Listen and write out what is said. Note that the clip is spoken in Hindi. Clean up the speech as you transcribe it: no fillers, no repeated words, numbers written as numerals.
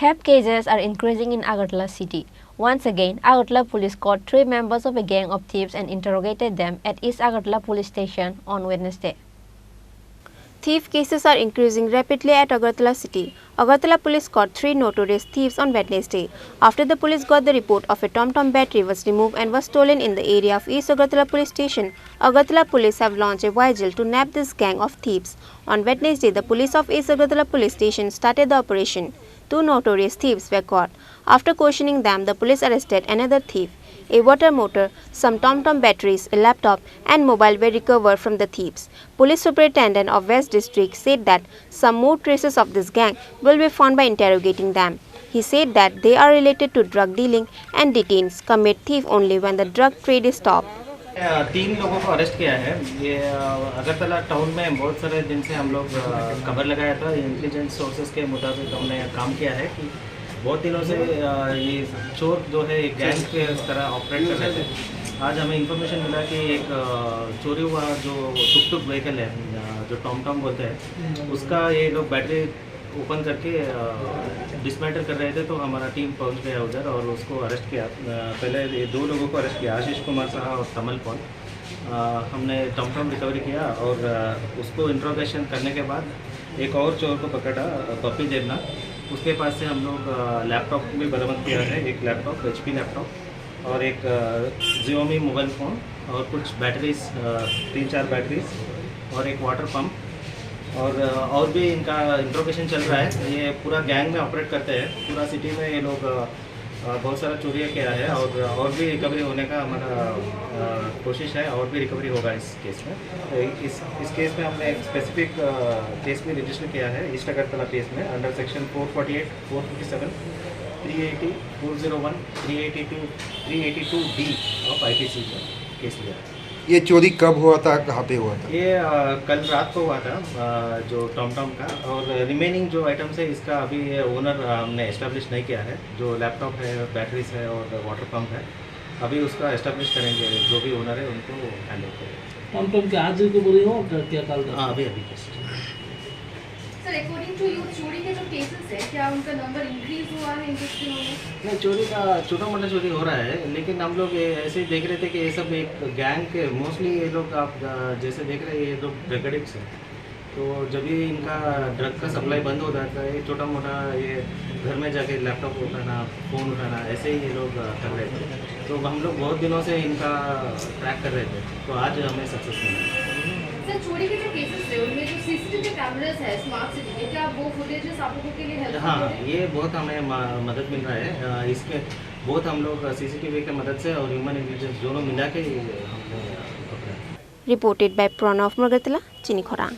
Theft cases are increasing in Agartala city. Once again, Agartala police caught 3 members of a gang of thieves and interrogated them at East Agartala police station on Wednesday. Thief cases are increasing rapidly at Agartala city. Agartala police caught 3 notorious thieves on Wednesday. After the police got the report of a TomTom battery was removed and was stolen in the area of East Agartala police station, Agartala police have launched a vigil to nab this gang of thieves. On Wednesday, the police of East Agartala police station started the operation. 2 notorious thieves were caught. After questioning them, the police arrested another thief. A water motor, some TomTom batteries, a laptop and mobile were recovered from the thieves. Police Superintendent of West District said that some more traces of this gang will be found by interrogating them. He said that they are related to drug dealing and detainees commit thief only when the drug trade is stopped. 3 लोगों को अरेस्ट किया है। ये अगरतला टाउन में बहुत सारे दिन से हम लोग खबर लगाया था। इंटेलिजेंस सोर्सेज के मुताबिक हमने काम किया है कि बहुत दिनों से ये चोर जो है एक गैंग के तरह ऑपरेट कर रहे थे। आज हमें इंफॉर्मेशन मिला कि एक चोरी हुआ जो टुक व्हीकल है जो टॉम बोलते हैं, उसका ये लोग बैटरी ओपन करके डिसमेंटल कर रहे थे। तो हमारा टीम पहुंच गया उधर और उसको अरेस्ट किया। पहले ये 2 लोगों को अरेस्ट किया, आशीष कुमार साहा और कमल पॉल। हमने टॉम रिकवरी किया और उसको इंट्रोगेशन करने के बाद एक और चोर को पकड़ा, पप्पी देवनाथ। उसके पास से हम लोग लैपटॉप भी बरामद किया है, एक लैपटॉप HP लैपटॉप और एक Xiaomi मोबाइल फ़ोन और कुछ बैटरीज, 3-4 बैटरीज और एक वाटर पंप और भी इनका इंट्रोगेशन चल रहा है। ये पूरा गैंग में ऑपरेट करते हैं। पूरा सिटी में ये लोग बहुत सारा चोरियाँ किया है और भी रिकवरी होने का हमारा कोशिश है और भी रिकवरी होगा इस केस में। इस केस में हमने एक स्पेसिफिक केस भी रजिस्टर किया है ईस्ट अगरतला केस में under section 448, 457, 380, 401, 382D of IPC का केस लिया। ये चोरी कब हुआ था, कहाँ पे हुआ था? ये कल रात को हुआ था जो टॉम का। और रिमेनिंग जो आइटम्स है इसका अभी ओनर हमने एस्टेब्लिश नहीं किया है। जो लैपटॉप है, बैटरीज है और वाटर पंप है, अभी उसका एस्टेब्लिश करेंगे। जो भी ओनर है उनको हैंडल करेंगे। टॉम के आज को बोले हो क्या कल? हाँ, अभी case. Sir, according to you चोरी के जो केसेस है, क्या उनका नंबर इंक्रीज हुआ है इन कुछ दिनों में? नहीं, चोरी का छोटा मोटा चोरी हो रहा है, लेकिन हम लोग ऐसे ही देख रहे थे कि ये सब एक गैंग के मोस्टली ये लोग आप जैसे देख रहे हैं ये लोग ड्रग एडिक्ट्स हैं। तो जब भी इनका ड्रग का सप्लाई बंद हो जाता है, ये छोटा मोटा ये घर में जाके लैपटॉप उठाना, फ़ोन उठाना, ऐसे ही ये लोग कर रहे थे। तो हम लोग बहुत दिनों से इनका ट्रैक कर रहे थे, तो आज हमें सक्सेस मिला। सर, चोरी के जो केसेस है उनमें जो CCTV कैमरास है स्मार्ट सिटी के, क्या वो फुटेजेस आप लोगों के लिए हेल्प? हाँ, ये बहुत हमें मदद मिल रहा है। इसके बहुत हम लोग CCTV की मदद से और ह्यूमन इंटेलिजेंस दोनों मिला के हमने Reported by Pranav Magatala, Chini Khorang.